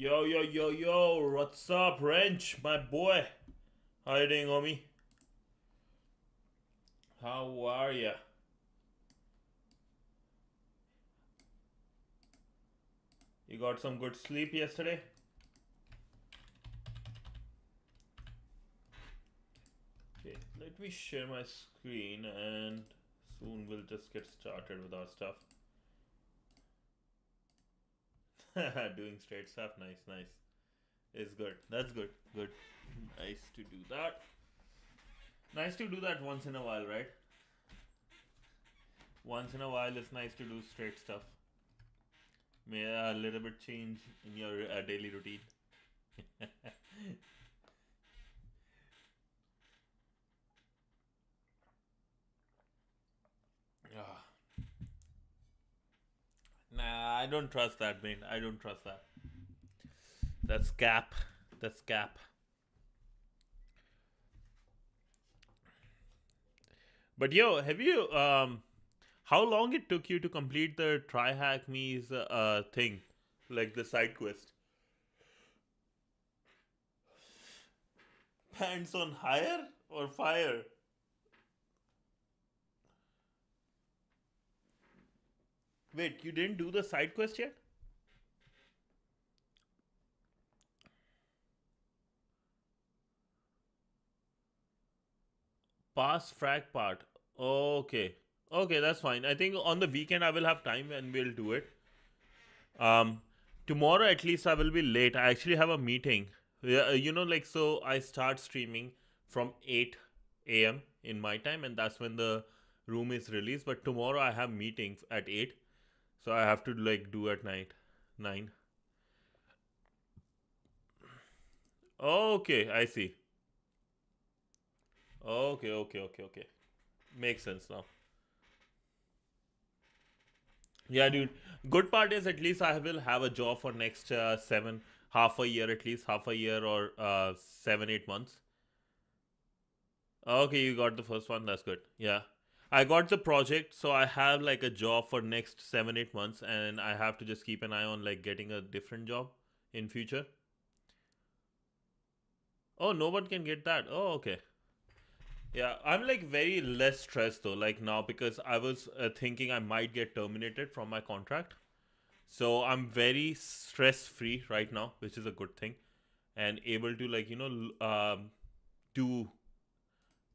Yo, yo, yo, yo, what's up, Wrench, my boy? How you doing, homie? How are ya? You got some good sleep yesterday? Okay, let me share my screen and soon we'll just get started with our stuff. Doing straight stuff, nice, nice. It's good, that's good, good. Nice to do that. Nice to do that once in a while, right? Once in a while, it's nice to do straight stuff. May a little bit change in your daily routine. Ah. Nah, I don't trust that, man. I don't trust that. That's cap. That's cap. But yo, have you how long it took you to complete the try hack me's thing, like the side quest? Pants on hire or fire? Wait, you didn't do the side quest yet? Pass frag part. Okay. Okay, that's fine. I think on the weekend I will have time and we'll do it. Um, Tomorrow at least I will be late. I actually have a meeting. Yeah, like so I start streaming from 8 a.m. in my time, and that's when the room is released. But tomorrow I have meetings at 8, so I have to like do at night 9. Okay, I see. Okay, okay, okay, okay. Makes sense now. Yeah, dude. Good part is at least I will have a job for next half a year at least, half a year or 7 8 months. Okay, you got the first one. That's good. Yeah, I got the project, so I have like a job for next 7 8 months, and I have to just keep an eye on like getting a different job in future. Oh, no one can get that. Oh, okay. Yeah, I'm like very less stressed though. Like now because I was thinking I might get terminated from my contract. So I'm very stress free right now, which is a good thing, and able to like do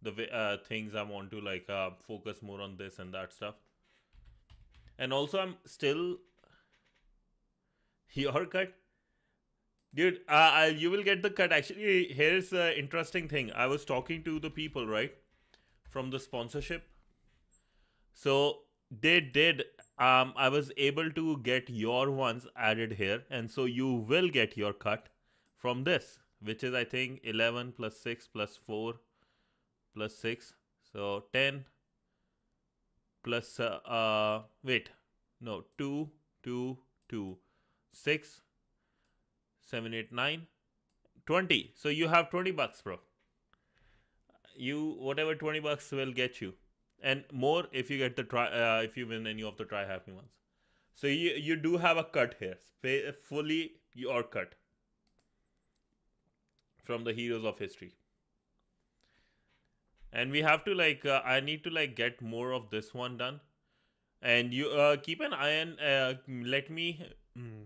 the things I want to like focus more on this and that stuff. And also, I'm still your cut, dude. You will get the cut. Actually, here's the interesting thing. I was talking to the people right from the sponsorship, so they did. I was able to get your ones added here, and so you will get your cut from this, which is I think 11 plus 6 plus 4 plus 6, so 10 plus wait, no, 2 2 2 6 7 8 9 20. So you have $20, bro. You whatever $20 will get you, and more if you get the try if you win any of the try happy ones. So you do have a cut here, fully your cut from the heroes of history. And we have to like I need to like get more of this one done, and you keep an eye on let me mm,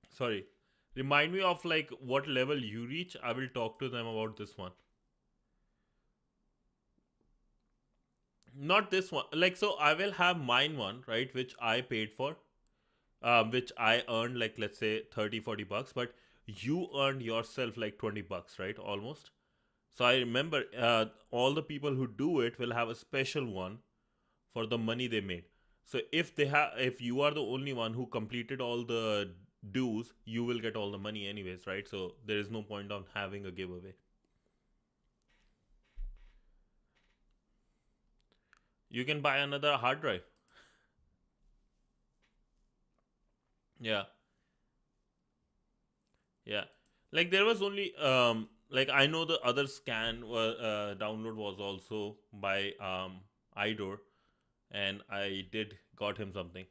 sorry, remind me of like what level you reach. I will talk to them about this one. Not this one, like, so I will have mine one, right, which I paid for, which I earned like let's say 30 40 bucks, but you earned yourself like $20, right, almost. So I remember all the people who do it will have a special one for the money they made. So if you are the only one who completed all the dues, you will get all the money anyways, right? So there is no point on having a giveaway. You can buy another hard drive. Yeah, yeah. Like there was only like I know the other download was also by Idor, and I did got him something.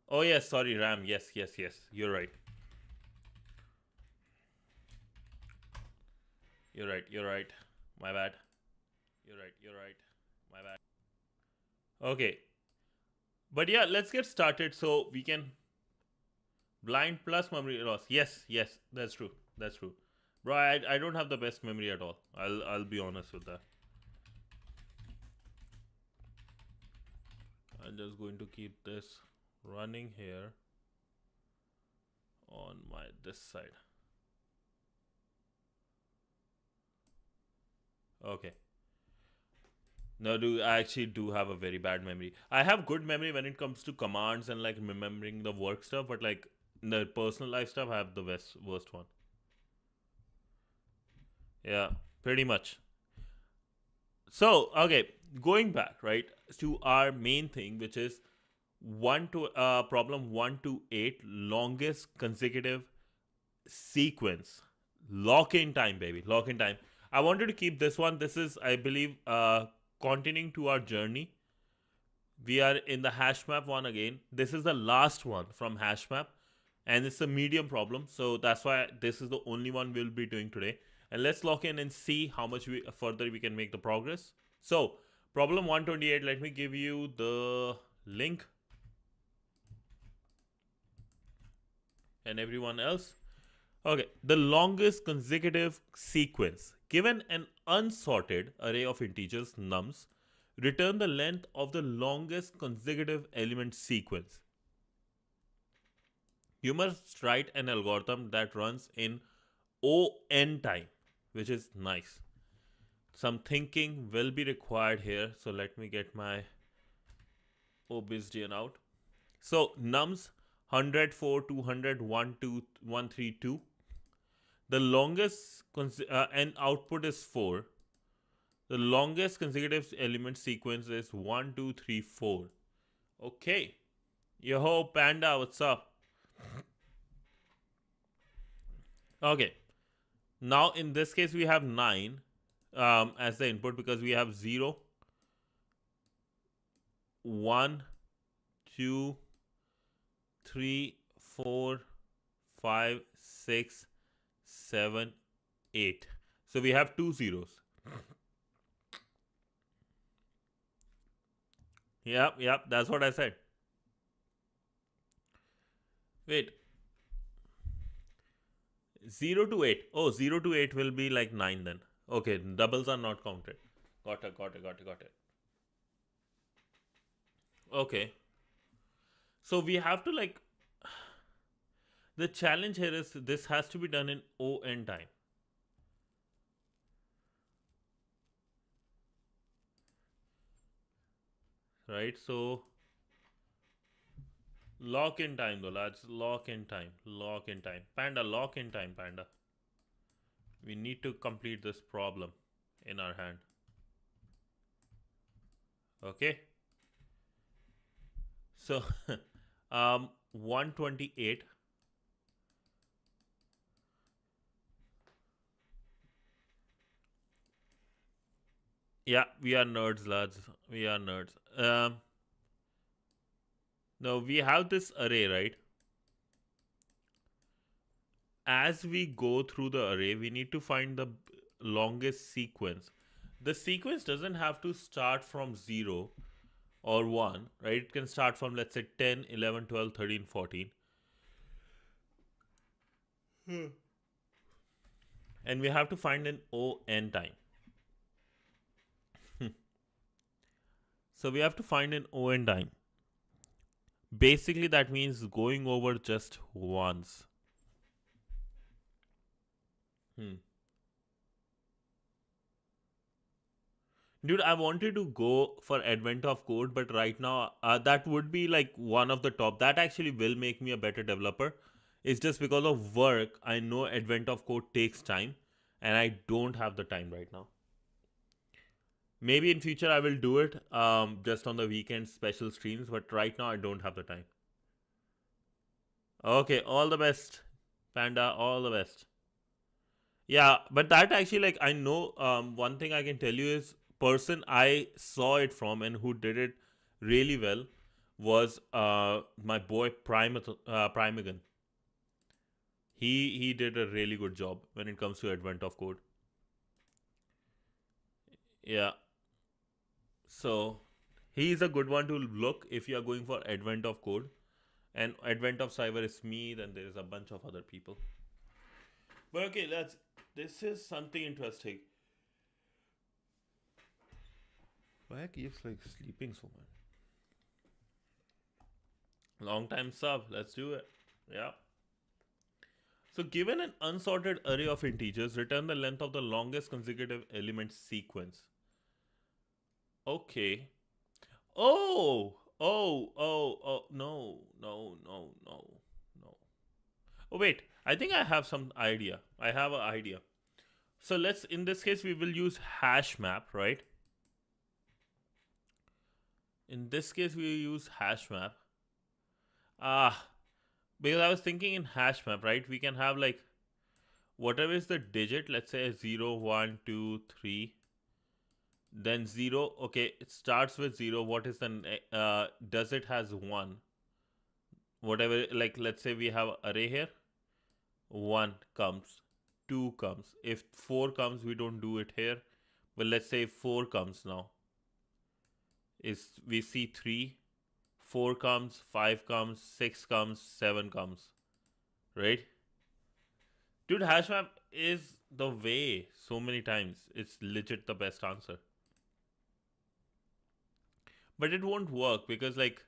Oh yes, sorry, RAM. Yes, yes, yes. You're right. You're right. You're right. My bad. You're right. You're right. My bad. Okay. But yeah, let's get started so we can blind plus memory loss. Yes, yes, that's true. That's true. Bro, I don't have the best memory at all. I'll be honest with that. I'm just going to keep this running here on my this side. Okay. No, I actually do have a very bad memory. I have good memory when it comes to commands and like remembering the work stuff, but like the personal life stuff, I have the worst one. Yeah, pretty much. So, okay, going back, right, to our main thing, which is problem 1 to 8, longest consecutive sequence. Lock in time, baby. Lock in time. I wanted to keep this one. This is, I believe, continuing to our journey. We are in the hash map one again. This is the last one from hash map, and it's a medium problem. So that's why this is the only one we'll be doing today. And let's lock in and see how much further we can make the progress. So problem 128, let me give you the link and everyone else. Okay, the longest consecutive sequence. Given an unsorted array of integers nums, return the length of the longest consecutive element sequence. You must write an algorithm that runs in ON time, which is nice. Some thinking will be required here. So let me get my obsidian out. So nums 104, 200, 132. The longest and output is 4. The longest consecutive element sequence is 1, 2, 3, 4. Okay. Yo, Panda, what's up? Okay. Now, in this case, we have 9 as the input because we have 0, 1, 2, 3, 4, 5, 6, 7, 8. So we have 2 zeros. Yep, that's what I said. Wait. 0 to 8. Oh, 0 to 8 will be like 9 then. Okay, doubles are not counted. Got it. Okay. So we have to like... The challenge here is this has to be done in ON time. Right, so... Lock in time though, lads. Lock in time. Panda, lock in time, Panda. We need to complete this problem in our hand. Okay. So, 128. Yeah, we are nerds, lads. We are nerds. Now we have this array, right? As we go through the array, we need to find the longest sequence. The sequence doesn't have to start from 0 or 1, right? It can start from, let's say, 10, 11, 12, 13, 14. And we have to find an ON time. So we have to find an ON time. Basically, that means going over just once. Dude, I wanted to go for Advent of Code, but right now that would be like one of the top. That actually will make me a better developer. It's just because of work, I know Advent of Code takes time, and I don't have the time right now. Maybe in future I will do it just on the weekend special streams, but right now I don't have the time. Okay, all the best, Panda, all the best. Yeah, but that actually, like, I know one thing I can tell you is person I saw it from and who did it really well was my boy Primegan. He did a really good job when it comes to Advent of Code. Yeah. So he is a good one to look if you are going for Advent of Code. And Advent of Cyber is me, then there is a bunch of other people. But okay, this is something interesting. Why keeps like sleeping so much? Long time sub, let's do it. Yeah. So given an unsorted array of integers, return the length of the longest consecutive element sequence. Okay. Oh, no. Oh, wait. I think I have some idea. I have an idea. So in this case, we will use hash map, right? In this case, we use hash map. Ah, because I was thinking in hash map, right? We can have like whatever is the digit, let's say 0, 1, 2, 3, then 0. Okay, it starts with 0. What is the, does it has 1? Whatever, like let's say we have array here, 1 comes, 2 comes. If 4 comes, we don't do it here. But let's say 4 comes now. Is we see 3, 4 comes, 5 comes, 6 comes, 7 comes. Right? Dude, hash map is the way so many times. It's legit the best answer. But it won't work because like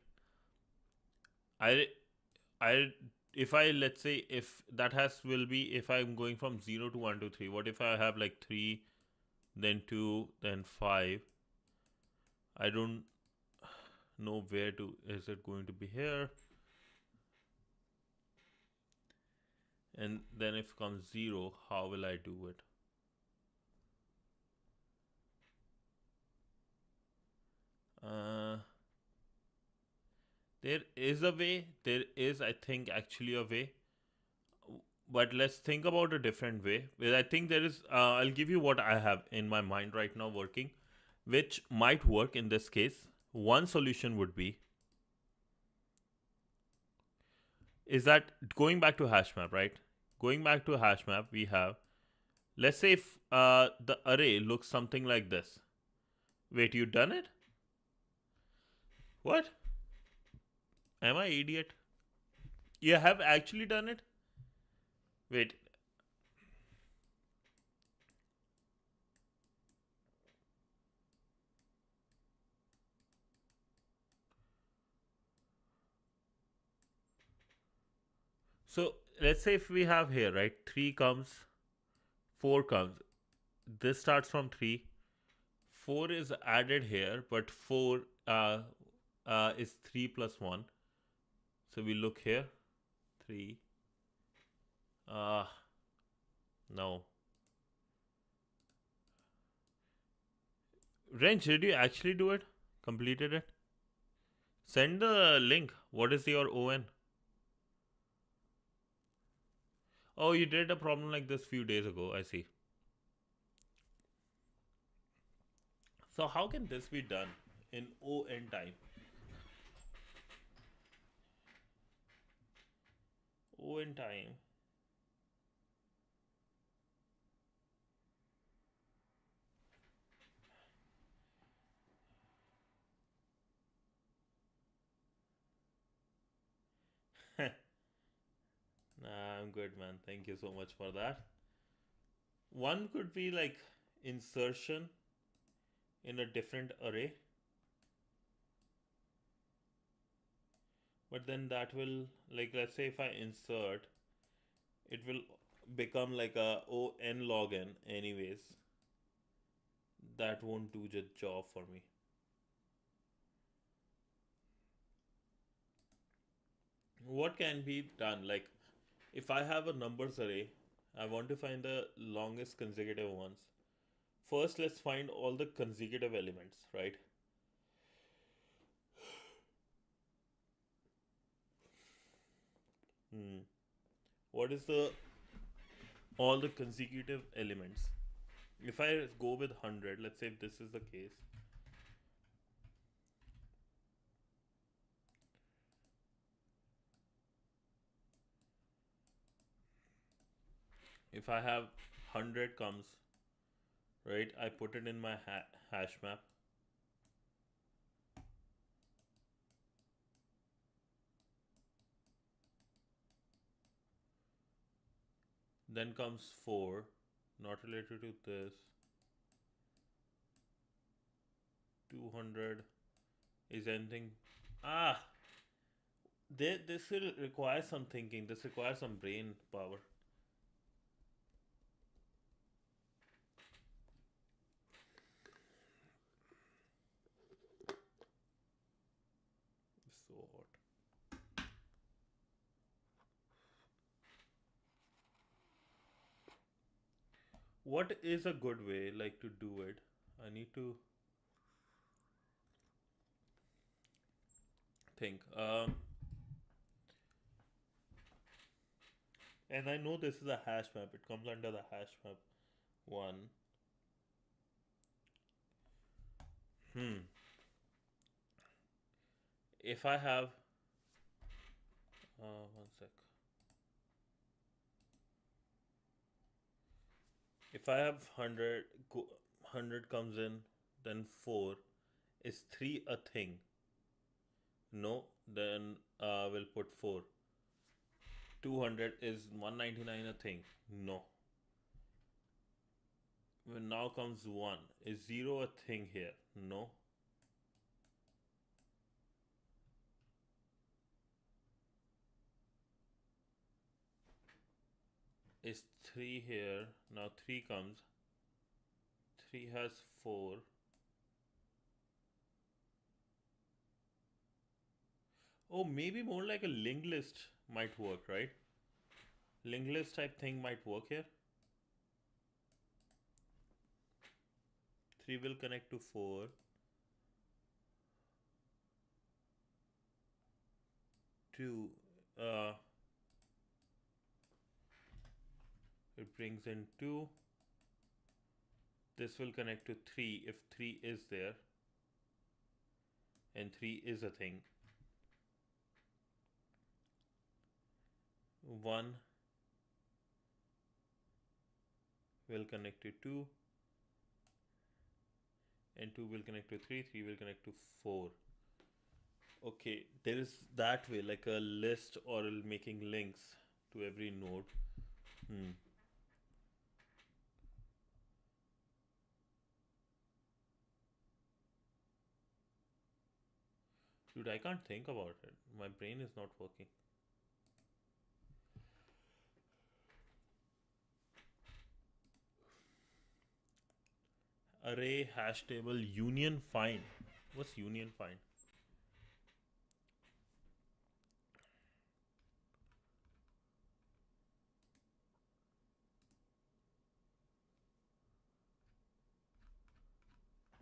I I if I let's say if that has will be if I'm going from 0 to 1 to 3. What if I have like 3, then 2, then 5? I don't know where to. Is it going to be here? And then if it comes 0, how will I do it? There is a way. There is, I think, actually a way. But let's think about a different way. Well, I think there is. I'll give you what I have in my mind right now working, which might work in this case. One solution would be is that going back to hash map, right? Going back to hash map, we have, let's say if the array looks something like this. Wait, you done it? What? Am I idiot? You have actually done it? Wait. So let's say if we have here, right? 3 comes, 4 comes. This starts from 3. 4 is added here, but 4 is 3 plus 1. So we look here. 3. Uh, no. Wrench, did you actually do it? Completed it? Send the link. What is your ON? Oh, you did a problem like this few days ago. I see. So how can this be done in ON time? ON time. Nah, I'm good, man. Thank you so much for that. One could be like insertion in a different array, but then that will, like, let's say if I insert, it will become like a on log n anyways. That won't do the job for me. What can be done? Like, if I have a numbers array, I want to find the longest consecutive ones. First, let's find all the consecutive elements, right? Hmm. What is the all the consecutive elements? If I go with 100, let's say if this is the case, if I have 100 comes, right? I put it in my hash map. Then comes 4, not related to this. 200 is anything. Ah, this will require some thinking. This requires some brain power. It's so hot. What is a good way, like, to do it? I need to think. And I know this is a hash map. It comes under the hash map one. Hmm. If I have, one sec. If I have 100 comes in, then 4, is 3 a thing? No, then we'll put 4. 200 is 199 a thing? No. When now comes 1, is 0 a thing here? No. Is 3 here? Now 3 comes. 3 has 4. Oh, maybe more like a linked list might work, right? Linked list type thing might work here. 3 will connect to 4. 2, it brings in 2. This will connect to 3 if 3 is there. And 3 is a thing. 1 will connect to 2. And 2 will connect to 3. 3 will connect to 4. Okay, there is that way, like a list or making links to every node. Dude, I can't think about it. My brain is not working. Array hash table union find. What's union find?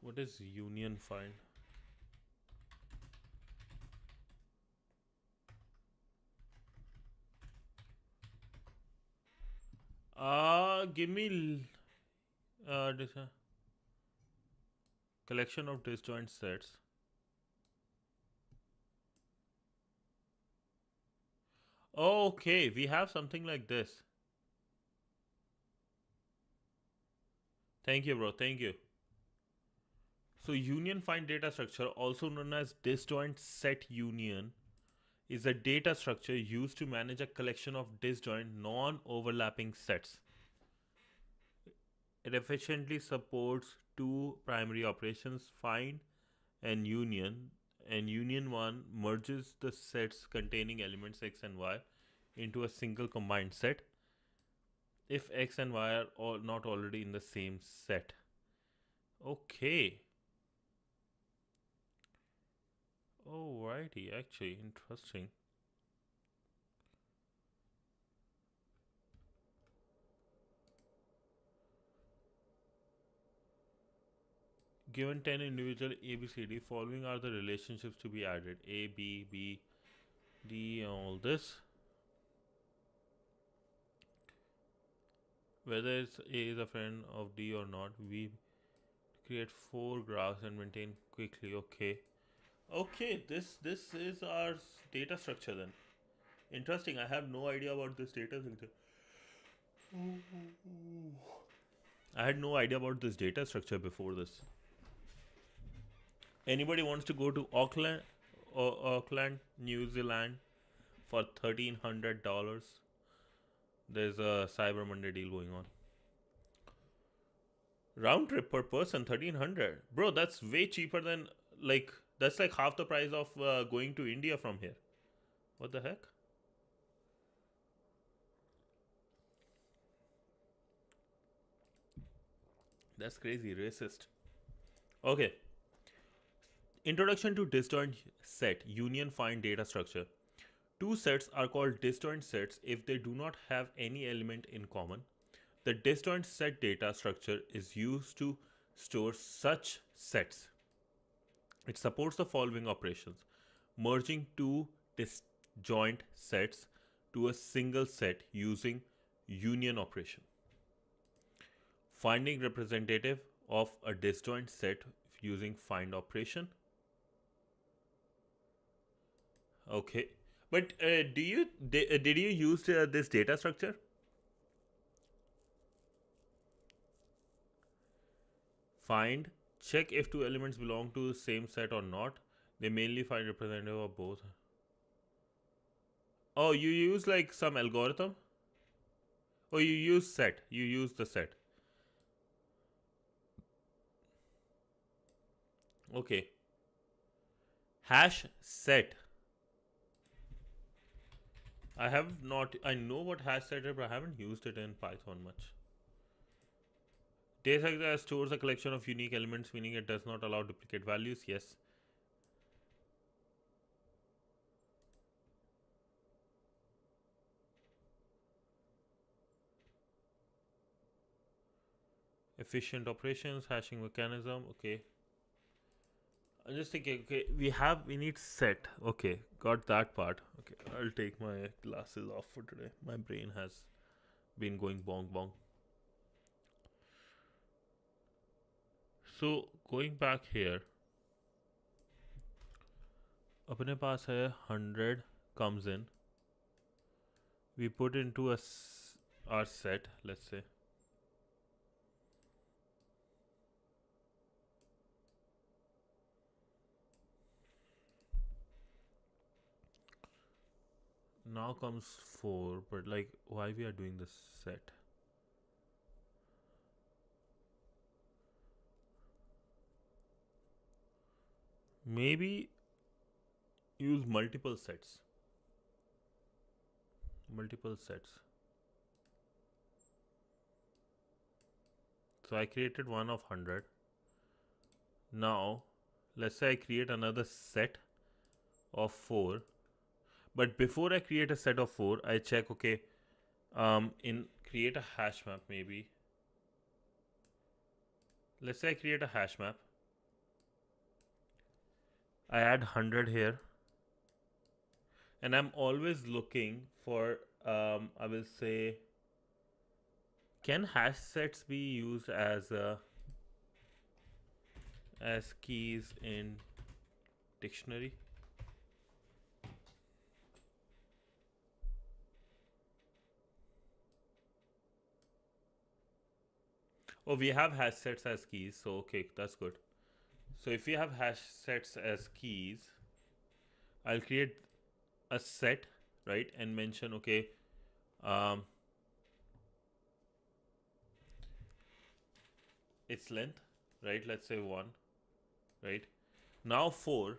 What is union find? Give me collection of disjoint sets. Okay, we have something like this. Thank you, bro. Thank you. So union find data structure, also known as disjoint set union, is a data structure used to manage a collection of disjoint non-overlapping sets. It efficiently supports two primary operations, find and union. And union 1 merges the sets containing elements x and y into a single combined set if x and y are all not already in the same set. Okay. Alrighty, actually, interesting. Given 10 individual ABCD, following are the relationships to be added: A, B, B, D, all this. Whether it's A is a friend of D or not, we create 4 graphs and maintain quickly. Okay. Okay, this is our data structure then. Interesting. I have no idea about this data structure. I had no idea about this data structure before this. Anybody wants to go to Auckland, New Zealand for $1,300? There's a Cyber Monday deal going on. Round trip per person, 1,300. Bro, that's way cheaper than that's like half the price of going to India from here. What the heck? That's crazy, racist. Okay. Introduction to disjoint set, union find data structure. Two sets are called disjoint sets if they do not have any element in common. The disjoint set data structure is used to store such sets. It supports the following operations: merging two disjoint sets to a single set using union operation, finding representative of a disjoint set using find operation. Okay, but did you use this data structure? Find, check if two elements belong to the same set or not. They mainly find representative of both. Oh, you use like some algorithm? Oh, you use set. You use the set. Okay. Hash set. I have not. I know what hash set is, but I haven't used it in Python much. Data structure stores a collection of unique elements, meaning it does not allow duplicate values. Yes. Efficient operations, hashing mechanism. Okay. I'm just thinking, okay, we need set. Okay, got that part. Okay, I'll take my glasses off for today. My brain has been going bong bong. So going back here, अपने पास है 100 comes in. We put into our set, let's say. Now comes 4, but like why we are doing this set? Maybe use multiple sets. Multiple sets. So I created one of 100. Now, let's say I create another set of 4. But before I create a set of 4, I check, okay, in create a hash map maybe. Let's say I create a hash map. I add 100 here. And I'm always looking for, I will say, can hash sets be used as keys in dictionary? Oh, we have hash sets as keys, so okay, that's good. So if we have hash sets as keys, I'll create a set, right, and mention, okay, its length, right, let's say 1, right. Now 4,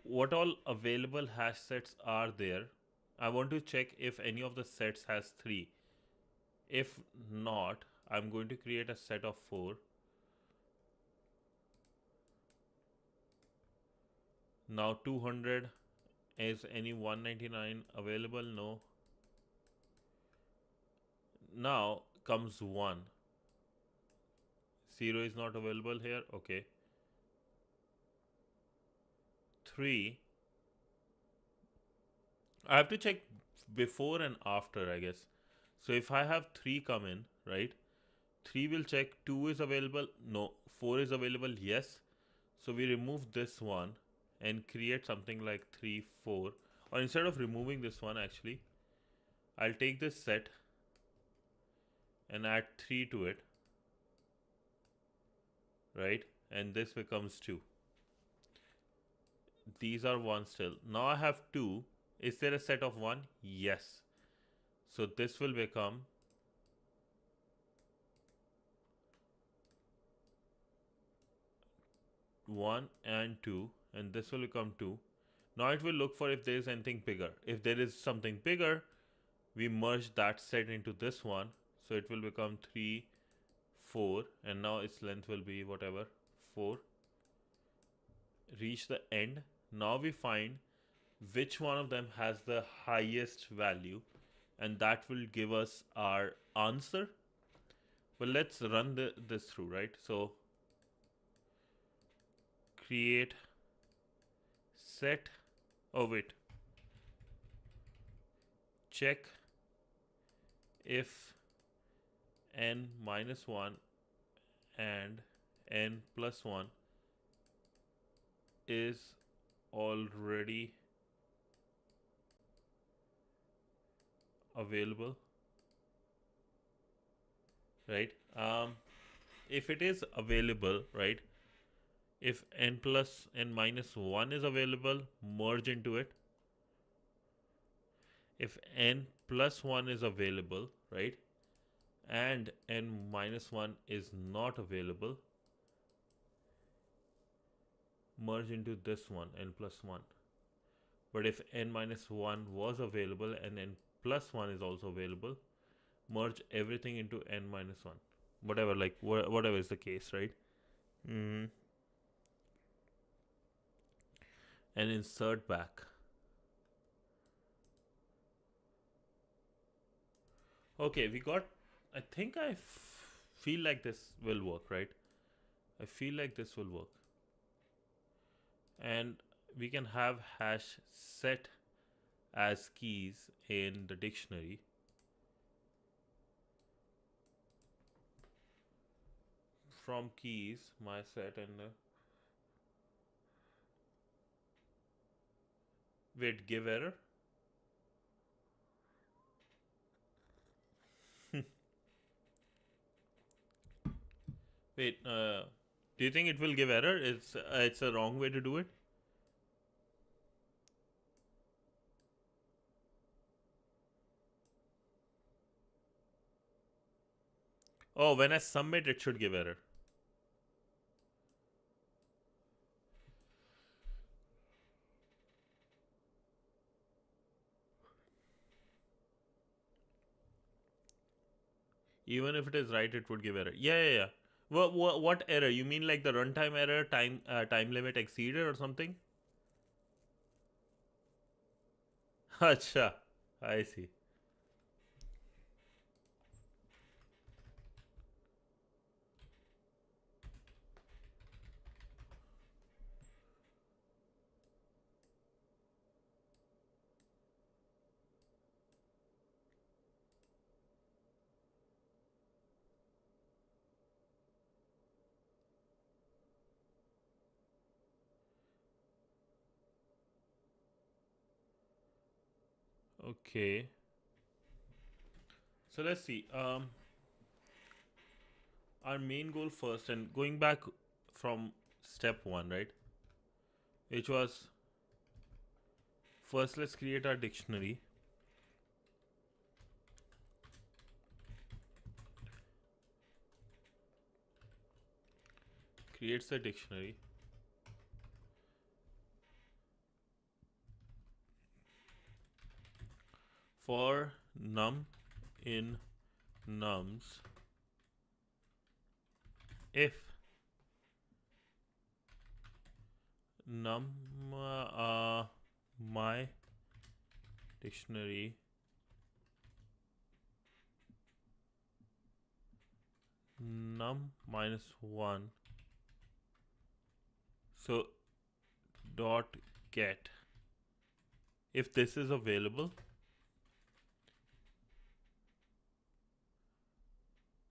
what all available hash sets are there? I want to check if any of the sets has 3. If not, I'm going to create a set of 4. Now 200, is any 199 available? No. Now comes 1. 0 is not available here. Okay. 3. I have to check before and after, I guess. So if I have 3 come in, right? 3 will check 2 is available. No. 4 is available. Yes. So we remove this one and create something like 3, 4. Or instead of removing this one, actually, I'll take this set and add 3 to it. right? And this becomes 2. These are 1 still. Now I have 2. Is there a set of 1? Yes. So this will become 1 and 2, and this will become 2. Now it will look for if there is anything bigger. If there is something bigger, we merge that set into this one. So it will become 3, 4, and now its length will be whatever, 4. Reach the end. Now we find which one of them has the highest value, and that will give us our answer. Well, let's run this through, right? So create set, oh wait, check if n minus 1 and n plus 1 is already available, right? If it is available, right, if n plus n minus 1 is available, merge into it. If n plus 1 is available, right, and n minus 1 is not available, merge into this one, n plus 1. But if n minus 1 was available and n plus 1 is also available, merge everything into n minus 1. Whatever, like whatever is the case, right? And insert back. Okay, we got, I think I feel like this will work, right? I feel like this will work. And we can have hash set as keys in the dictionary. From keys, my set, and wait, give error. Wait, do you think it will give error? It's a wrong way to do it. Oh, when I submit, it should give error. Even if it is right, it would give error. Yeah. What error? You mean like the runtime error, time limit exceeded or something? Acha, I see. Okay. So let's see. Our main goal first, and going back from step 1, right? Which was, first let's create our dictionary. Creates the dictionary. For num in nums, if num my dictionary num minus 1, so dot get, if this is available,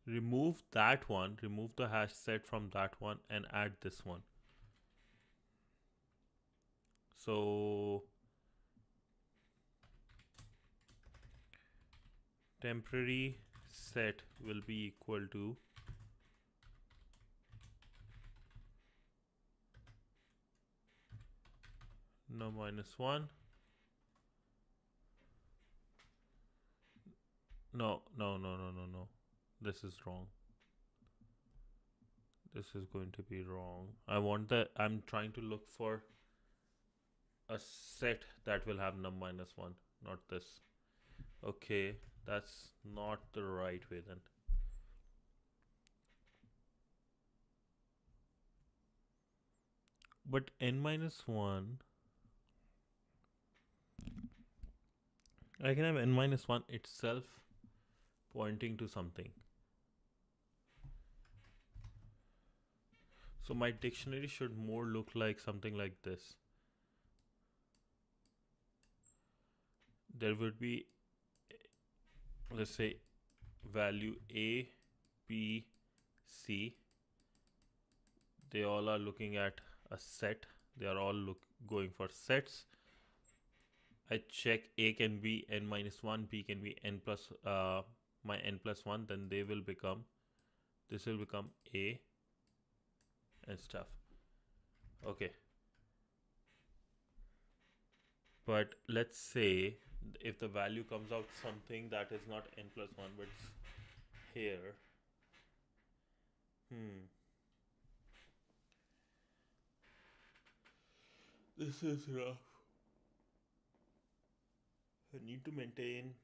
remove that one, remove the hash set from that one, and add this one. So temporary set will be equal to num minus 1. No, no, no, no, no, no. This is wrong. This is going to be wrong. I'm trying to look for a set that will have num minus 1, not this. Okay, that's not the right way then. But n minus 1, I can have n minus 1 itself pointing to something. So my dictionary should more look like something like this. There would be, let's say, value A, B, C. They all are looking at a set. They are all going for sets. I check A can be n minus 1, B can be n plus my n plus 1, then they will become, this will become A and stuff. Okay. But let's say if the value comes out something that is not n plus 1 but it's here. This is rough. I need to maintain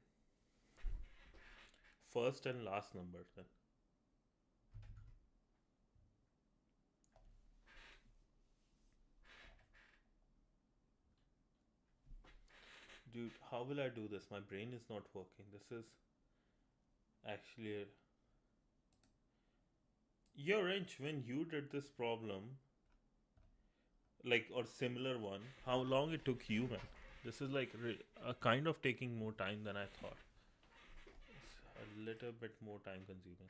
first and last numbers then. Dude, how will I do this? My brain is not working. This is actually Yo, Wrench, when you did this problem, like, or similar one, how long it took you, man? This is like a kind of taking more time than I thought. It's a little bit more time consuming.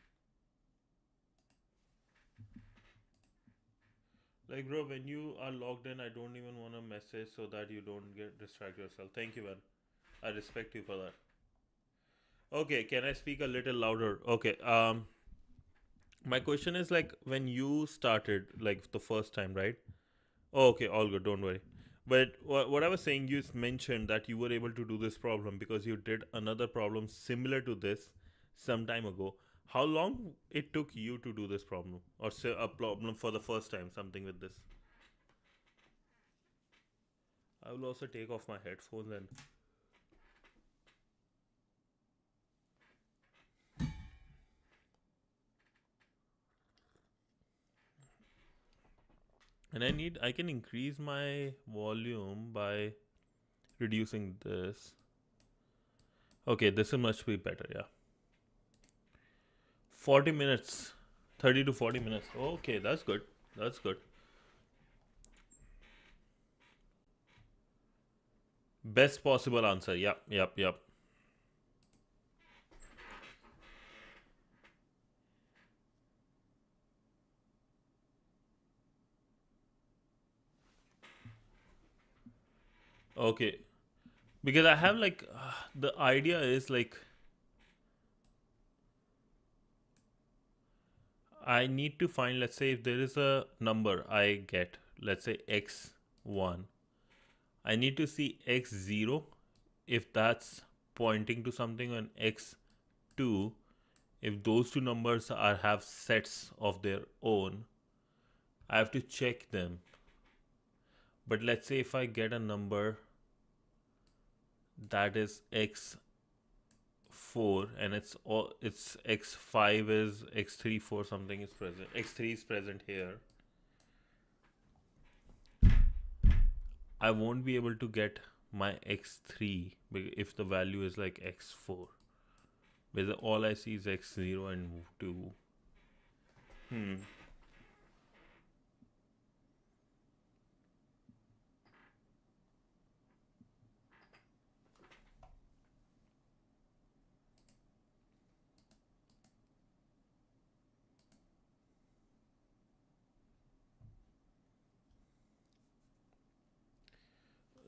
Like, bro, when you are logged in, I don't even want to message so that you don't get distract yourself. Thank you, man. I respect you for that. Okay, can I speak a little louder? Okay. My question is, like, when you started, like, the first time, right? Oh, okay, all good. Don't worry. But what I was saying, you mentioned that you were able to do this problem because you did another problem similar to this some time ago. How long it took you to do this problem, or say a problem for the first time, something with this? I will also take off my headphones and I can increase my volume by reducing this. Okay, this will much be better, yeah. 40 minutes, 30 to 40 minutes. Okay, that's good. That's good. Best possible answer. Yep, yep, yep. Okay. Because I have like, the idea is like, I need to find, let's say, if there is a number I get, let's say x1, I need to see x0 if that's pointing to something, on x2 if those two numbers have sets of their own. I have to check them. But let's say if I get a number that is x4 and it's x5 is x3 4 something is present, x3 is present here, I won't be able to get my x3 if the value is like x4, because all I see is x0 and 2.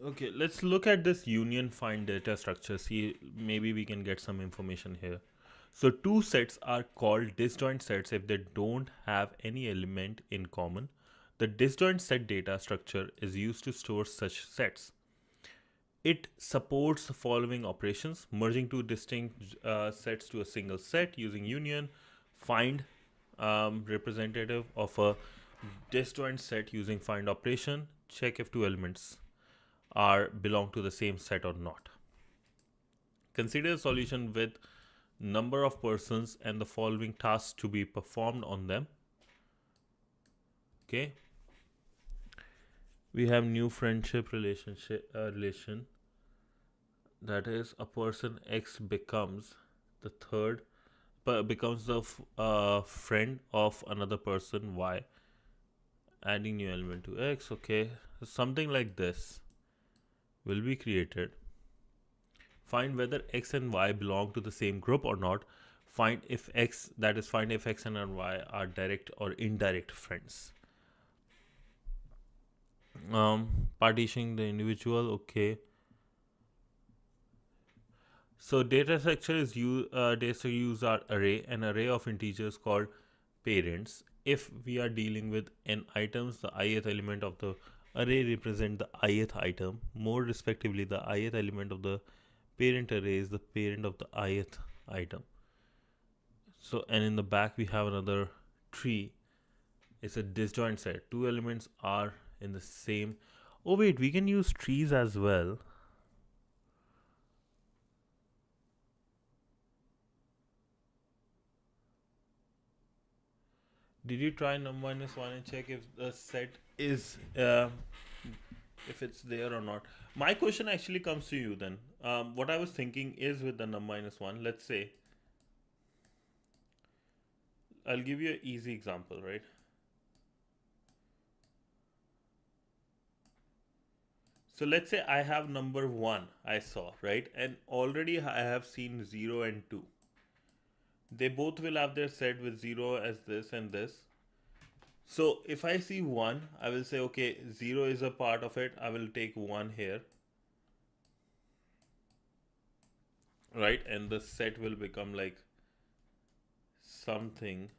Okay, let's look at this union find data structure. See, maybe we can get some information here. So two sets are called disjoint sets if they don't have any element in common. The disjoint set data structure is used to store such sets. It supports the following operations: merging two distinct sets to a single set using union, find representative of a disjoint set using find operation, check if two elements are belong to the same set or not. Consider a solution with number of persons and the following tasks to be performed on them. Okay, we have new friendship relation, that is a person X becomes the third becomes the friend of another person Y, adding new element to X. Okay, something like this will be created. Find whether X and Y belong to the same group or not. Find if X, that is find if X and Y are direct or indirect friends. Partitioning the individual. Okay, so data structure is data use our array, an array of integers called parents. If we are dealing with n items, the ith element of the array represent the ith item. More respectively, the ith element of the parent array is the parent of the ith item. So, and in the back we have another tree. It's a disjoint set. Two elements are in the same. Oh wait, we can use trees as well. Did you try num-1 and check if the set is if it's there or not? My question actually comes to you then. What I was thinking is with the num-1, let's say, I'll give you an easy example, right? So let's say I have number 1 I saw, right? And already I have seen 0 and 2. They both will have their set with 0 as this and this. So if I see 1, I will say, okay, 0 is a part of it. I will take 1 here. Right? And the set will become like something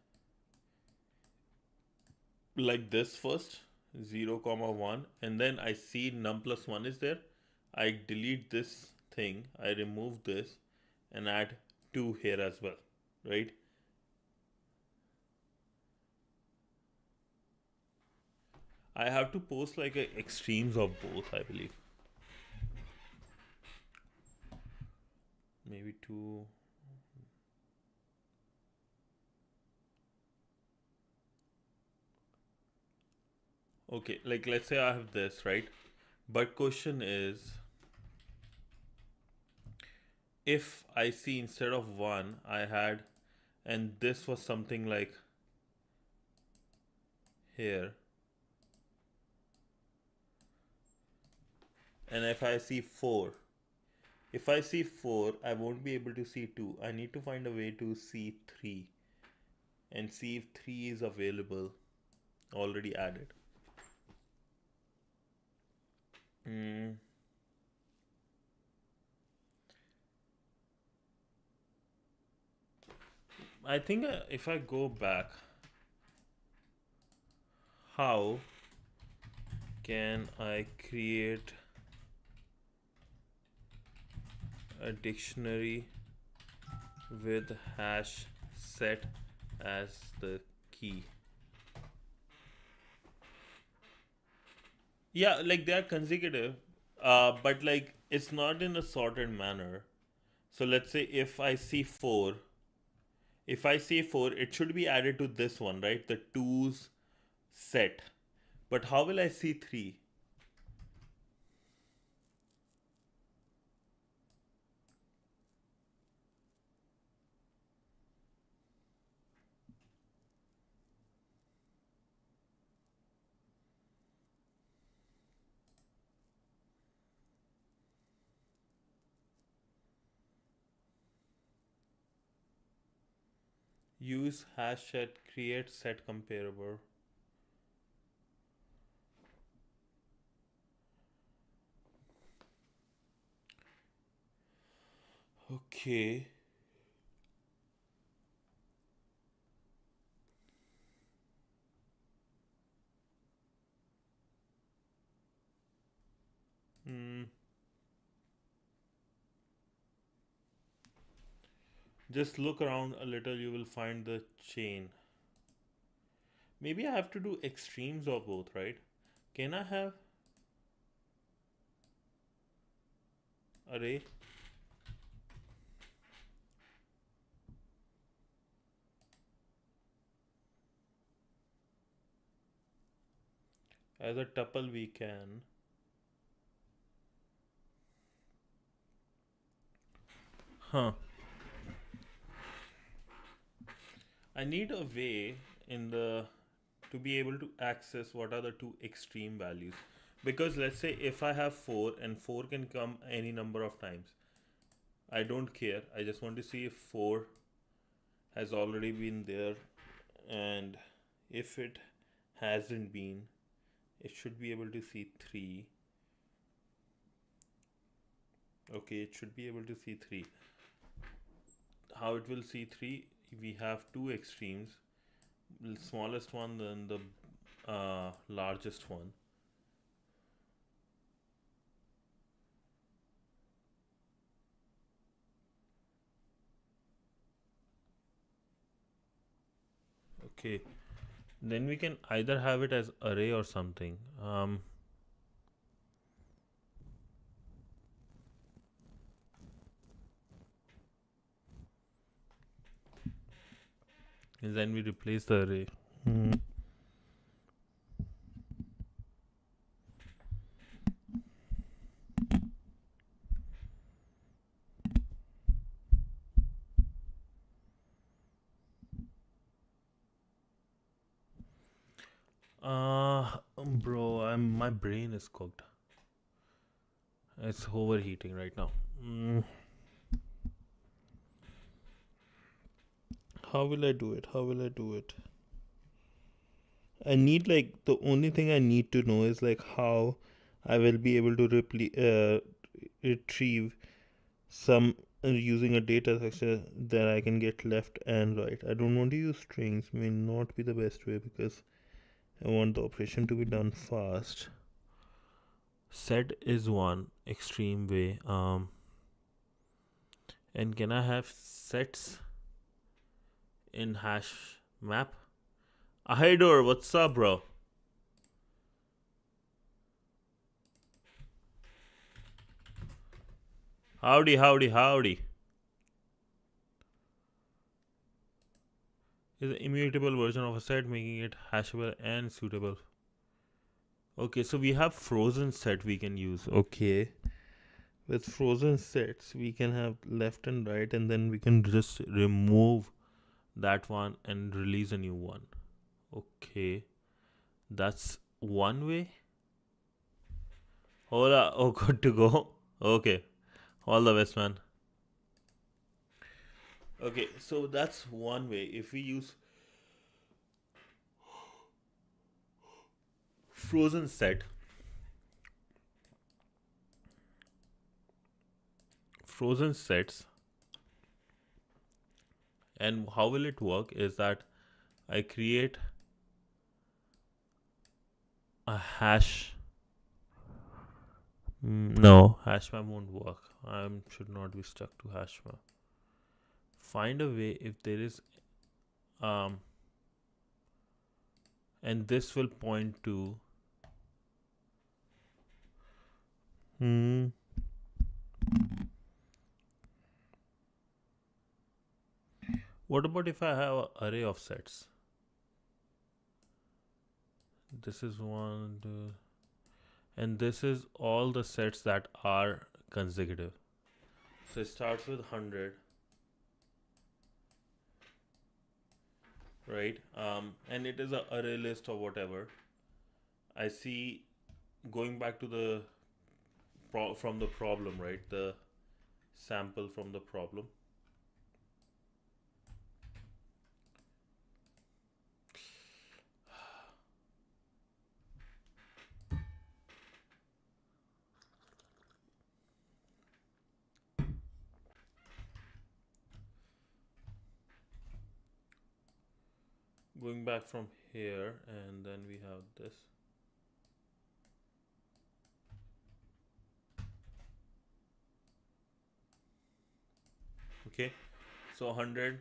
like this first, 0, 1. And then I see num plus 1 is there. I delete this thing. I remove this and add 2 here as well. Right? I have to post like extremes of both, I believe. Maybe 2. Okay, like let's say I have this, right? But question is, if I see instead of 1, I had, and this was something like here. And if I see 4, if I see 4, I won't be able to see 2. I need to find a way to see 3 and see if 3 is available, already added. I think if I go back, how can I create a dictionary with hash set as the key? Yeah, like they are consecutive, but like it's not in a sorted manner. So let's say if I see 4, if I see 4, it should be added to this one, right? The 2's set. But how will I see 3? Use hash set create set comparable. Okay. Hmm. Just look around a little, you will find the chain. Maybe I have to do extremes of both, right? Can I have array? As a tuple, we can. Huh. I need a way in the to be able to access what are the two extreme values. Because let's say if I have 4 and 4 can come any number of times. I don't care. I just want to see if 4 has already been there, and if it hasn't been, it should be able to see 3. Okay, it should be able to see 3. How it will see 3? We have two extremes, the smallest one then the largest one. Okay, then we can either have it as array or something. And then we replace the array. Bro, my brain is cooked. It's overheating right now. How will I do it? How will I do it? I need like the only thing I need to know is like how I will be able to retrieve some using a data structure that I can get left and right. I don't want to use strings. May not be the best way because I want the operation to be done fast. Set is one extreme way. And can I have sets in hash map? Ahidor, what's up, bro? Howdy, howdy, howdy. Is an immutable version of a set, making it hashable and suitable. Okay, so we have frozen set we can use. Okay. With frozen sets, we can have left and right, and then we can just remove that one and release a new one. Okay. That's one way. Hola. Oh, good to go. Okay. All the best, man. Okay, so that's one way. If we use frozen sets, and how will it work is that I create a hash. No, hash map won't work. I should not be stuck to hash map. Find a way if there is and this will point to what about if I have an array of sets? This is 1, 2, and this is all the sets that are consecutive. So it starts with 100, right? And it is an array list or whatever. I see, going back to the from the problem, right? The sample from the problem. Going back from here, and then we have this. Okay, so 100.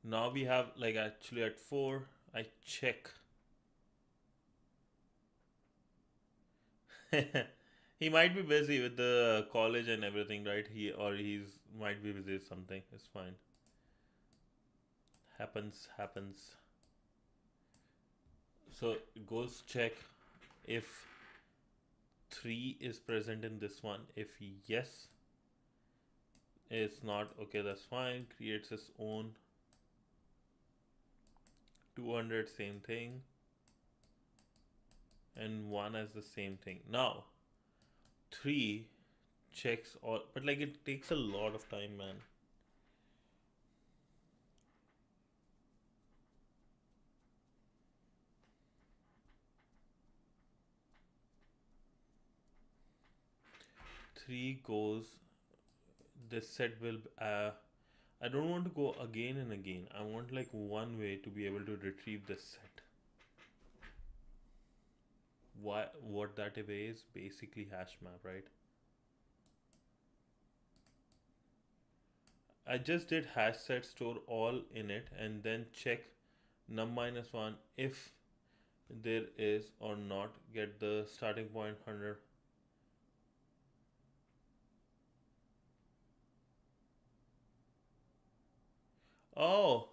Now we have like actually at 4. I check. He might be busy with the college and everything, right? He's might be busy with something. It's fine. Happens. So it goes check if 3 is present in this one. If yes, it's not, okay, that's fine. Creates its own 200, same thing, and 1 as the same thing. Now 3 checks all, but like it takes a lot of time, man. Three goes, this set will I don't want to go again and again. I want like one way to be able to retrieve this set. What that way is basically hash map, right? I just did hash set store all in it and then check num -1 if there is or not, get the starting point 100. Oh,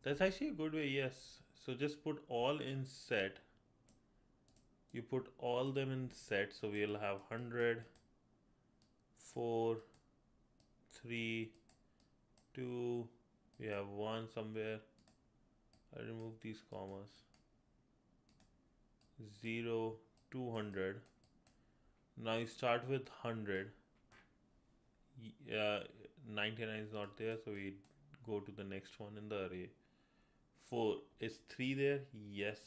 that's actually a good way, yes. So just put all in set. You put all them in set, so we'll have 100, 4, 3, 2, we have 1 somewhere. I remove these commas. 0, 200. Now you start with 100. 99 is not there, so we go to the next one in the array. 4, is 3 there? Yes.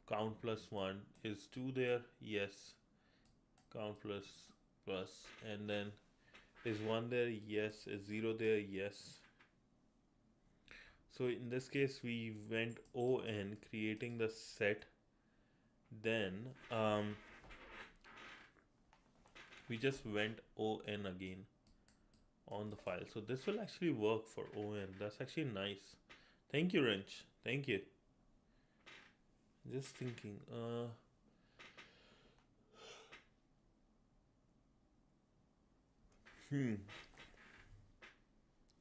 Count +1. Is 2 there? Yes. Count plus. And then is 1 there? Yes. Is 0 there? Yes. So in this case we went on creating the set. Then we just went on again on the file. So this will actually work for on. That's actually nice. Thank you, Wrench. Thank you. Just thinking.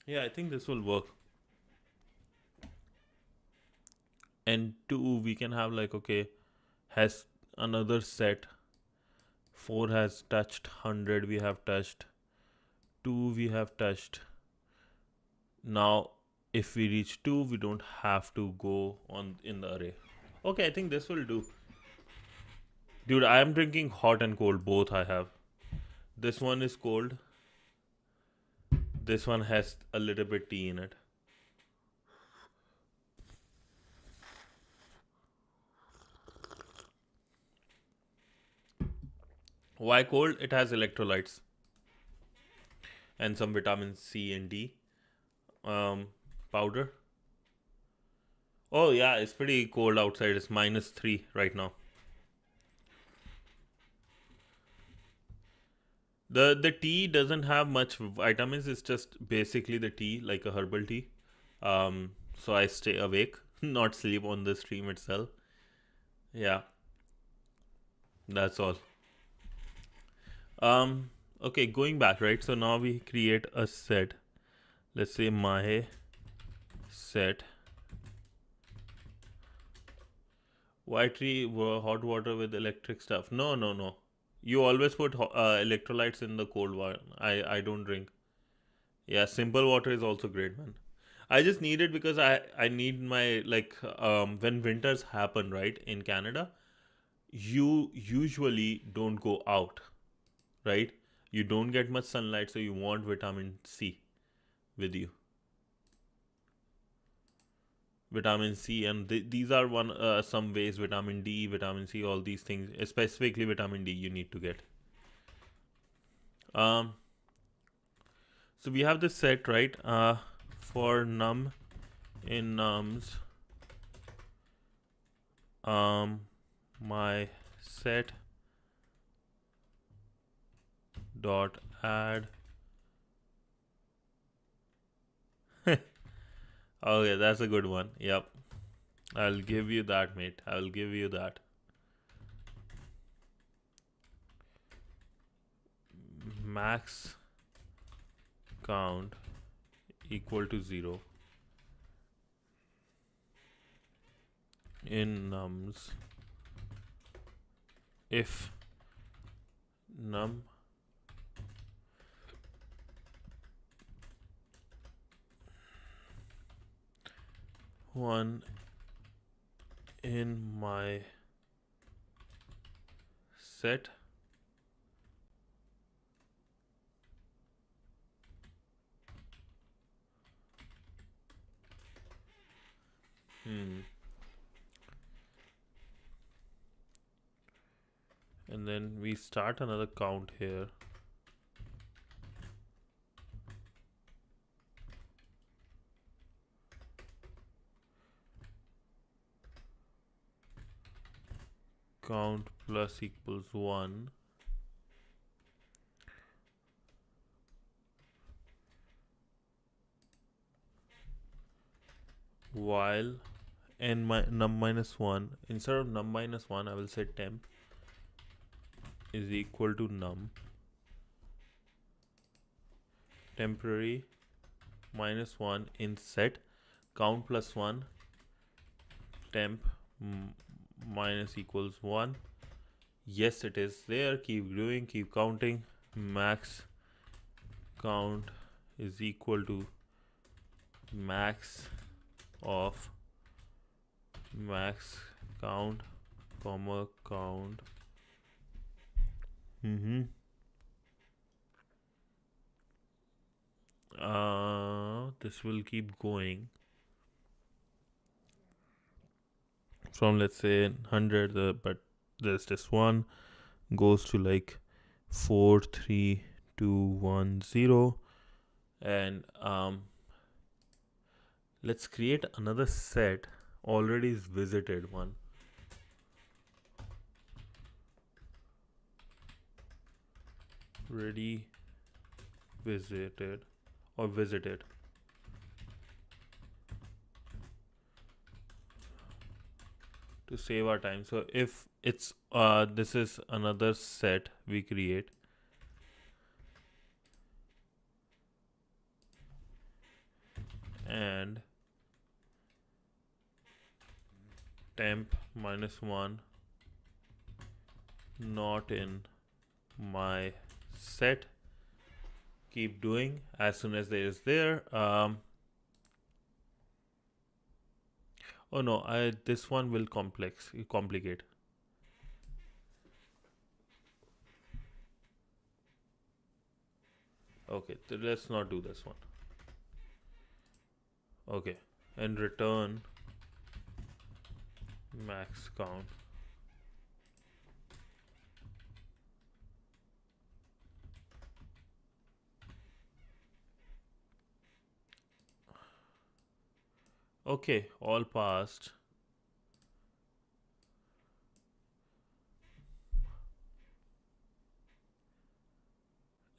Yeah, I think this will work. And 2 we can have like, okay, has another set. 4 has touched 100, we have touched 2, we have touched. Now if we reach 2, we don't have to go on in the array. Okay, I think this will do. Dude, I am drinking hot and cold, both I have. This one is cold. This one has a little bit tea in it. Why cold? It has electrolytes and some vitamin C and D powder. Oh yeah, it's pretty cold outside. It's -3 right now. The tea doesn't have much vitamins. It's just basically the tea, like a herbal tea. So I stay awake, not sleep on the stream itself. Yeah, that's all. Okay, going back, right? So now we create a set. Let's say my set white tea, hot water with electric stuff. No. You always put electrolytes in the cold water. I don't drink. Yeah, simple water is also great, man. I just need it because I need my like when winters happen, right, in Canada, you usually don't go out, right? You don't get much sunlight, so you want vitamin C with you. Vitamin C, and these are some ways. Vitamin D, vitamin C, all these things, specifically vitamin D, you need to get. So we have this set, right? For num in nums, my set dot add Okay, that's a good one. Yep. I'll give you that, mate. I'll give you that. Max count equal to 0 in nums if num one in my set and then we start another count here. Count plus equals 1 while num minus 1, instead of num minus 1 I will say temp is equal to num temporary minus 1 in set count plus 1 temp minus equals 1. Yes, it is there. Keep doing, keep counting. Max count is equal to max of max count comma count. This will keep going from, let's say, 100, but there's this one goes to like 4 3 2 1 0, and let's create another set already is visited one. Ready visited or visited. To save our time. So if it's this is another set we create. And temp minus 1 not in my set. Keep doing as soon as there is there. Oh no, this one will complicate. Okay, so let's not do this one. Okay, and return max count. Okay, all passed.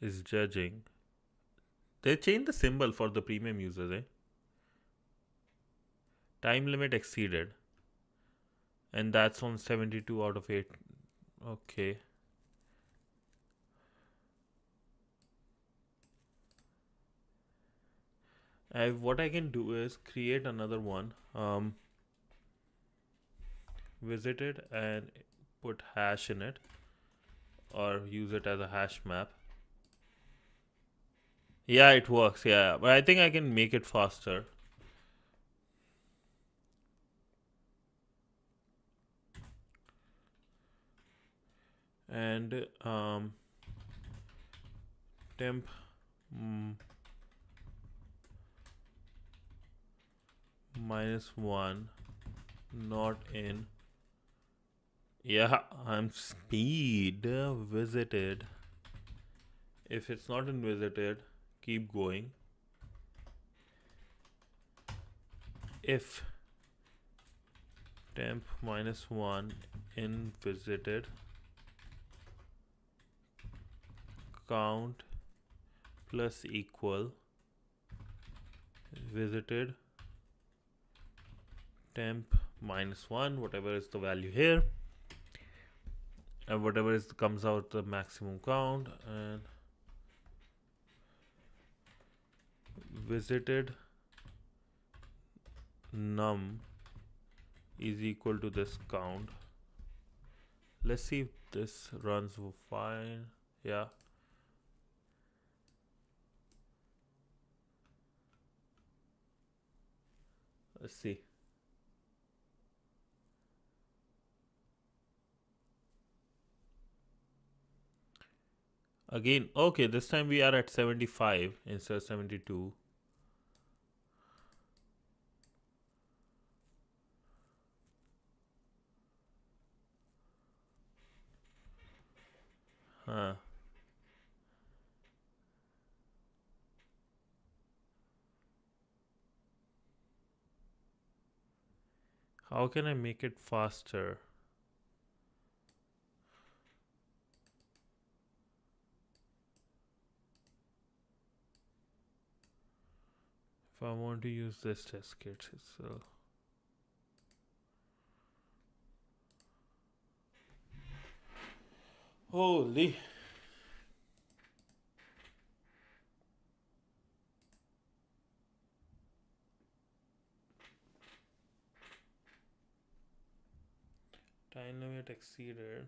Is judging. They changed the symbol for the premium users, eh? Time limit exceeded. And that's on 72 out of 8. Okay. What I can do is create another one. Visited and put hash in it. Or use it as a hash map. Yeah, it works. Yeah, but I think I can make it faster. And temp minus 1 not in. Yeah, I'm speed visited. If it's not in visited, keep going. If temp minus 1 in visited count plus equal visited temp -1, whatever is the value here, and whatever is comes out the maximum count, and visited num is equal to this count. Let's see if this runs fine. Yeah. Let's see. Again, okay, this time we are at 75 instead of 72. Huh. How can I make it faster? If I want to use this test kit itself. Holy. Time limit exceeded.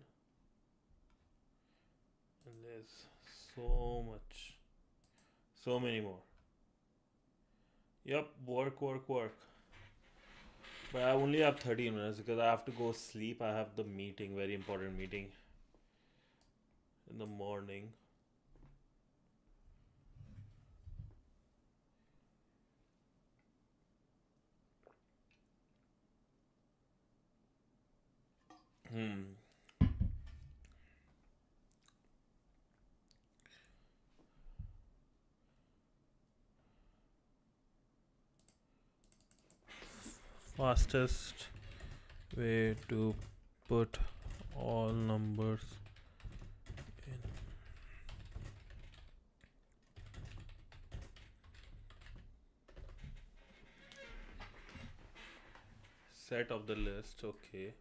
And there's so much. So many more. Yep, work. But I only have 13 minutes because I have to go sleep. I have the meeting, very important meeting in the morning. Fastest way to put all numbers in. Set of the list, okay.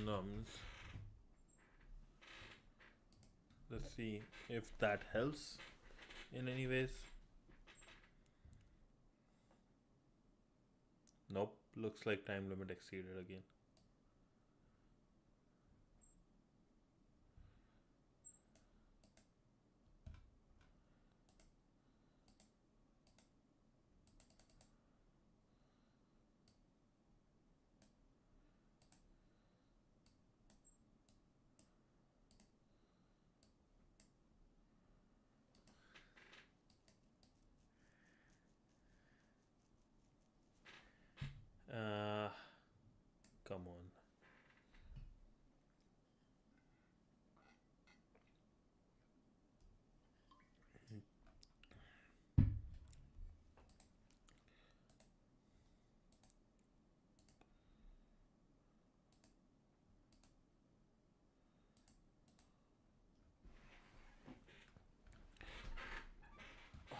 Nums. Let's see if that helps in any ways. Nope, looks like time limit exceeded again. Come on.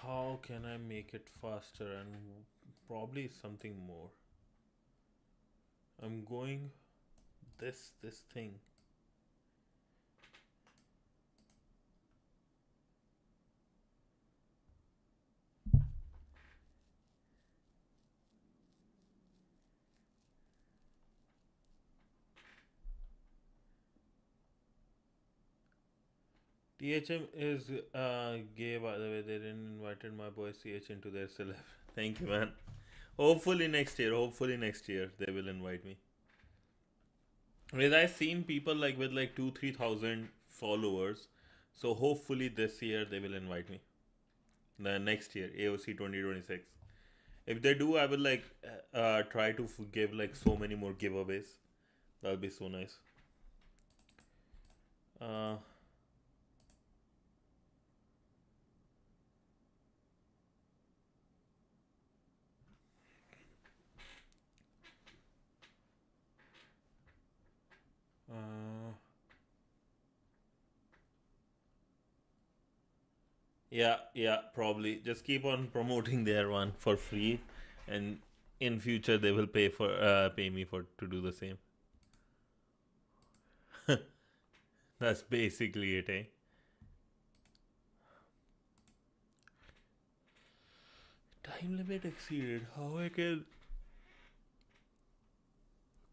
How can I make it faster and probably something more? I'm going this thing. THM is gay, by the way. They didn't invited my boy CH into their celeb. Thank you, man. Hopefully next year they will invite me. Because I've seen people like with like 2-3 thousand followers, so hopefully this year they will invite me. The next year, AOC 2026. If they do, I will like try to give like so many more giveaways. That'll be so nice. Uh, uh, Yeah, probably. Just keep on promoting their one for free, and in future they will pay me for to do the same. That's basically it, eh? Time limit exceeded. How I can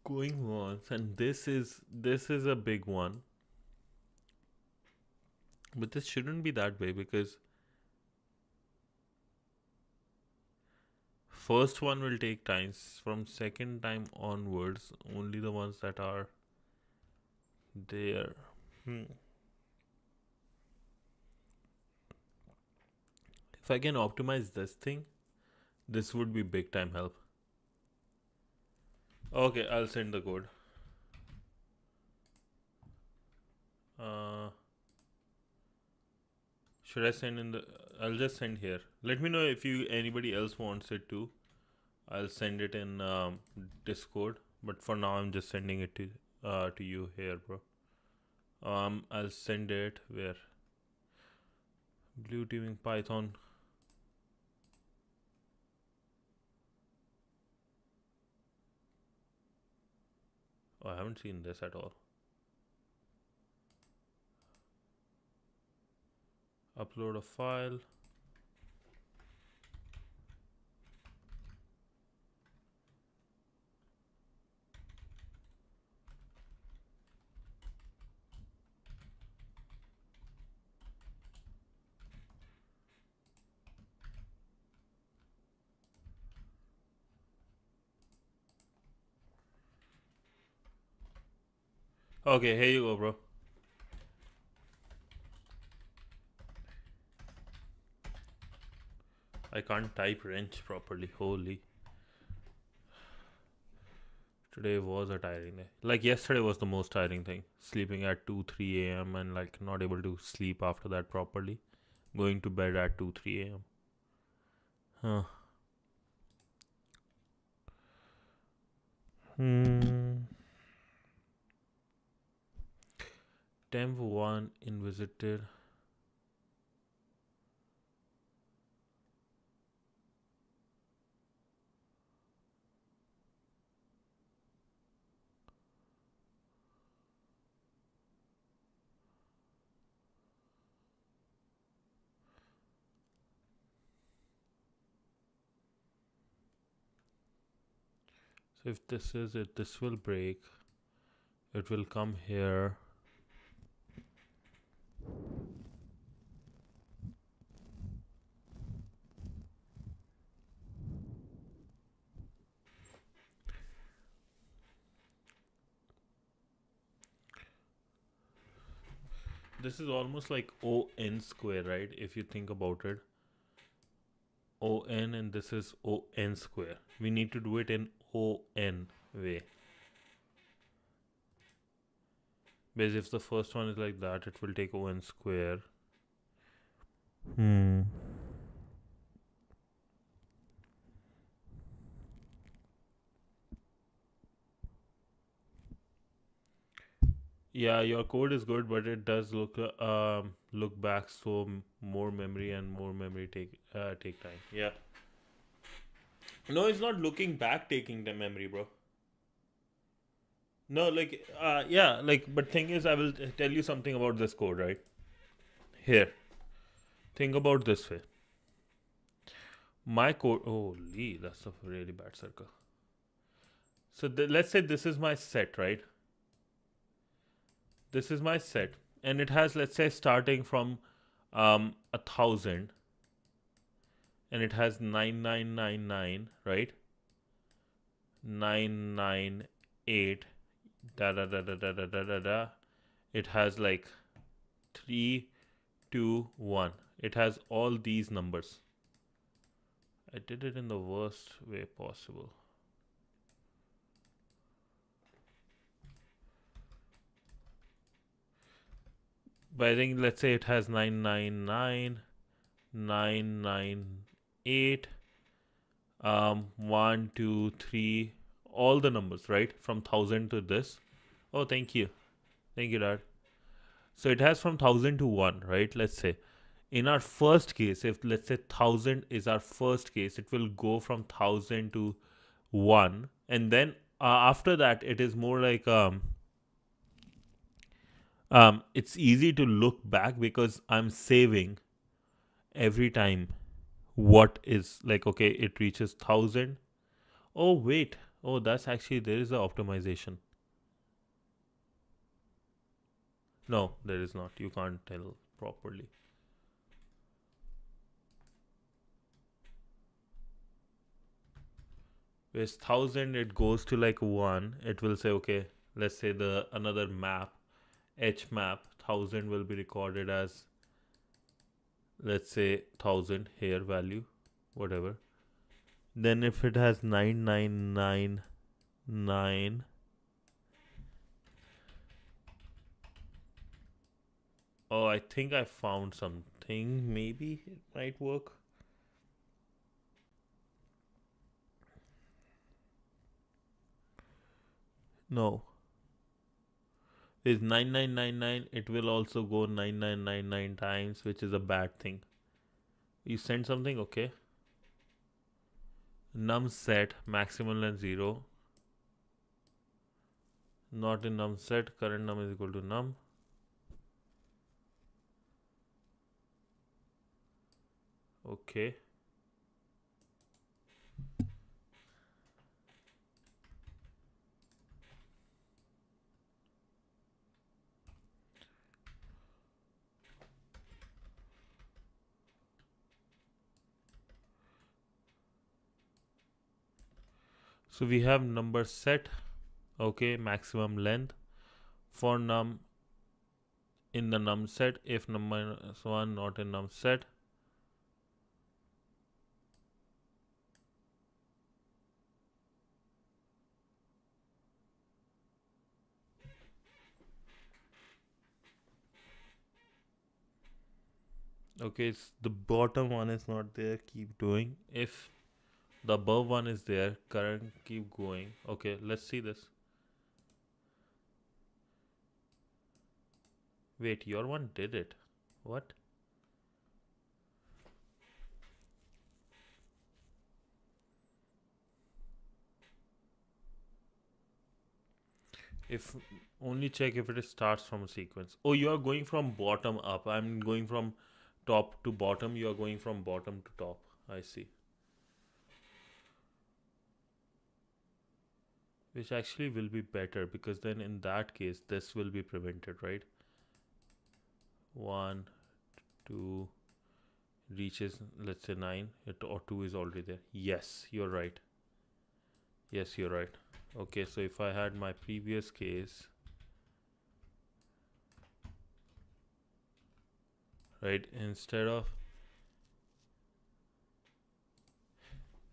going once, and this is a big one, but this shouldn't be that way because first one will take times from second time onwards. Only the ones that are there. Hmm. If I can optimize this thing, this would be big time help. Okay, I'll send the code. Uh, should I send in the? I'll just send here. Let me know if you anybody else wants it too. I'll send it in Discord. But for now, I'm just sending it to you here, bro. I'll send it where blue teaming Python. Oh, I haven't seen this at all. Upload a file. Okay, here you go, bro. I can't type wrench properly. Holy. Today was a tiring day. Like yesterday was the most tiring thing. Sleeping at 2 3 a.m. and like not able to sleep after that properly. Going to bed at 2 3 a.m. Huh. Temp 1 invisited. So if this is it, this will break. It will come here. This is almost like ON square, right? If you think about it. ON and this is ON square. We need to do it in ON way. Because if the first one is like that, it will take ON square. Yeah, your code is good, but it does look back, so more memory and more memory take time. Yeah. No, it's not looking back taking the memory, bro. No, like yeah, like but thing is, I will tell you something about this code, right? Here, think about this way. My code. Holy, that's a really bad circle. So let's say this is my set, right? This is my set, and it has, let's say, starting from 1,000, and it has 9999, right? 998 da da da da da da da da da. It has like 3 2 1. It has all these numbers. I did it in the worst way possible. But I think, let's say it has 999 998 1 2 3, all the numbers, right, from 1000 to this. Oh, thank you, dad. So it has from 1000 to 1, right? Let's say In our first case, if let's say 1000 is our first case, it will go from 1000 to 1, and then after that it is more like it's easy to look back because I'm saving every time what is like, okay, it reaches 1000. Oh wait, oh that's actually, there is a optimization. No, there is not, you can't tell properly. With 1000 it goes to like 1, it will say, okay, let's say the another map, h map 1000 will be recorded as, let's say 1000 here value, whatever. Then if it has 9999, oh, I think I found something, maybe it might work. No, is 9999, it will also go 9999 times, which is a bad thing. You send something, okay. Num set maximum length 0, not in num set, current num is equal to num. Okay, so we have number set, okay, maximum length for num in the num set, if num minus 1 not in num set. Okay, it's the bottom one is not there, keep doing. If the above one is there, current, keep going. Okay, let's see this. Wait, your one did it. What? If only check if it starts from a sequence. Oh, you are going from bottom up. I'm going from top to bottom. You are going from bottom to top. I see. Which actually will be better, because then in that case this will be prevented, right? 1, 2 reaches, let's say 9, or 2 is already there. Yes, you're right. Yes, you're right. Okay, so if I had my previous case, right, instead of,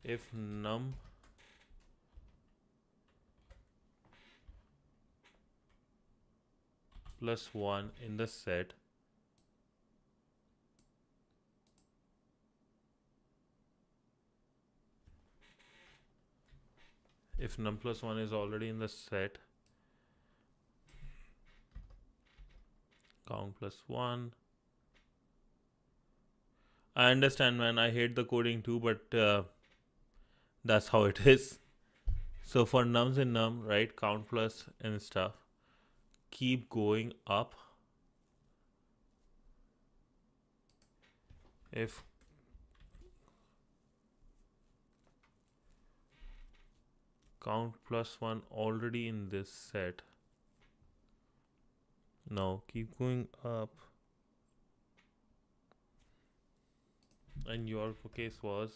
if num plus 1 in the set, if num plus 1 is already in the set, count plus 1. I understand, man, I hate the coding too, but that's how it is. So for nums in num, right, count plus and stuff, keep going up. If count plus 1 already in this set, now keep going up. And your case was,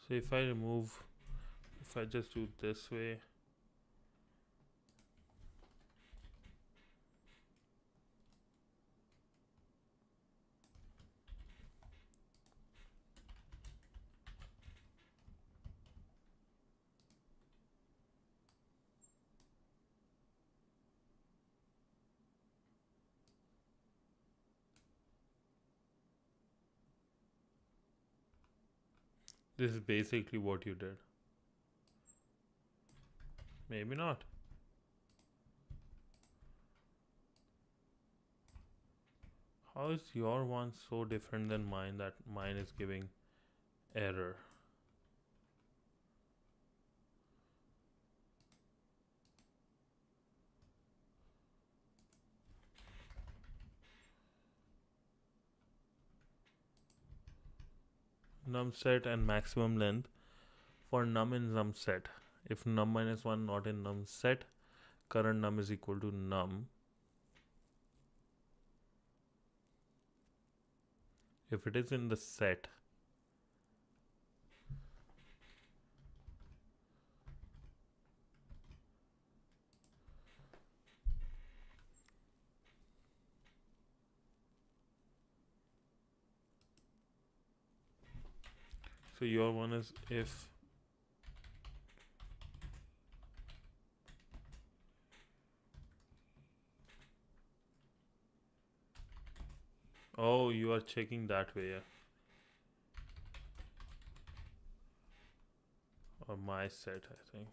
so if I remove, if I just do this way, This is basically what you did. Maybe not. How is your one so different than mine that mine is giving error? Num set and maximum length for num in num set. If num minus 1 not in num set, current num is equal to num. If it is in the set, so your one is if oh, you are checking that way, yeah. Or my set, I think.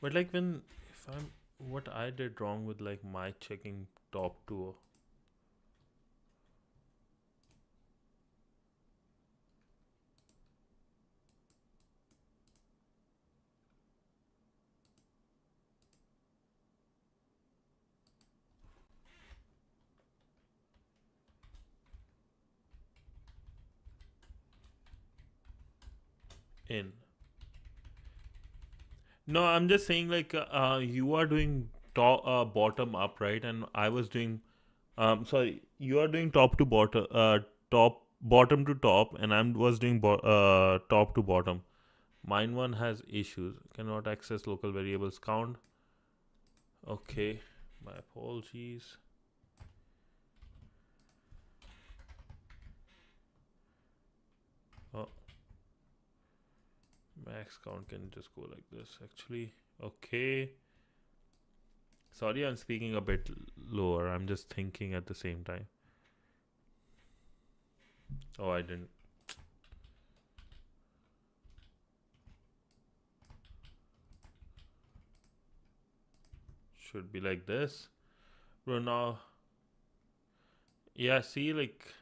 But like when if I'm what I did wrong with like my checking top two in. No, I'm just saying like you are doing top bottom up, right? And I was doing sorry, you are doing top to bottom top bottom to top, and I was doing top to bottom. Mine one has issues. Cannot access local variables count. Okay, my apologies. Oh, max count can just go like this actually. Okay. Sorry, I'm speaking a bit lower. I'm just thinking at the same time. Oh, I didn't. Should be like this. Bro, now. Yeah, see, like.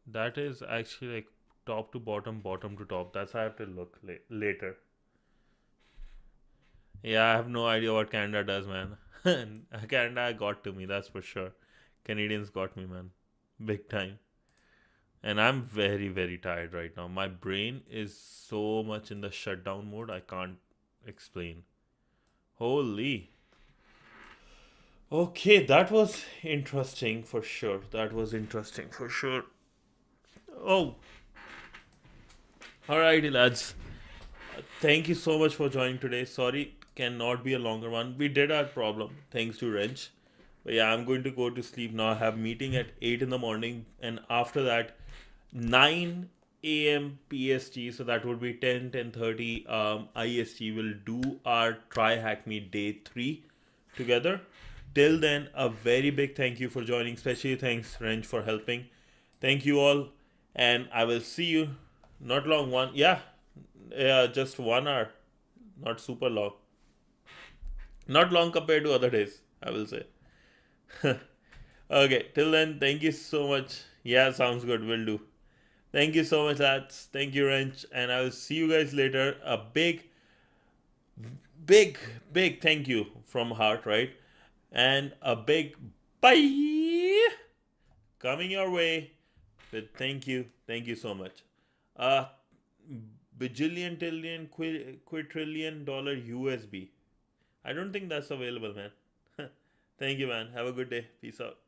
That is actually like top to bottom, bottom to top. That's how I have to look later. Yeah, I have no idea what Canada does, man. Canada got to me, that's for sure. Canadians got me, man. Big time. And I'm very, very tired right now. My brain is so much in the shutdown mode, I can't explain. Holy. Okay, that was interesting for sure. That was interesting for sure. Oh, alrighty, lads. Thank you so much for joining today. Sorry, cannot be a longer one. We did our problem thanks to Wrench. But yeah, I'm going to go to sleep now. I have meeting at 8 in the morning, and after that 9 a.m. PST, so that would be 10:30 IST. Will do our try hack me day 3 together. Till then, a very big thank you for joining. Especially thanks Wrench for helping. Thank you all, and I will see you. Not long one, yeah, just 1 hour, not super long. Not long compared to other days, I will say. Okay, till then, thank you so much. Yeah, sounds good. Will do. Thank you so much, lads. Thank you, Wrench, and I will see you guys later. A big, big, big thank you from heart, right? And a big bye coming your way. But thank you so much. Uh, bajillion, trillion, quadrillion dollar USB. I don't think that's available, man. Thank you, man. Have a good day. Peace out.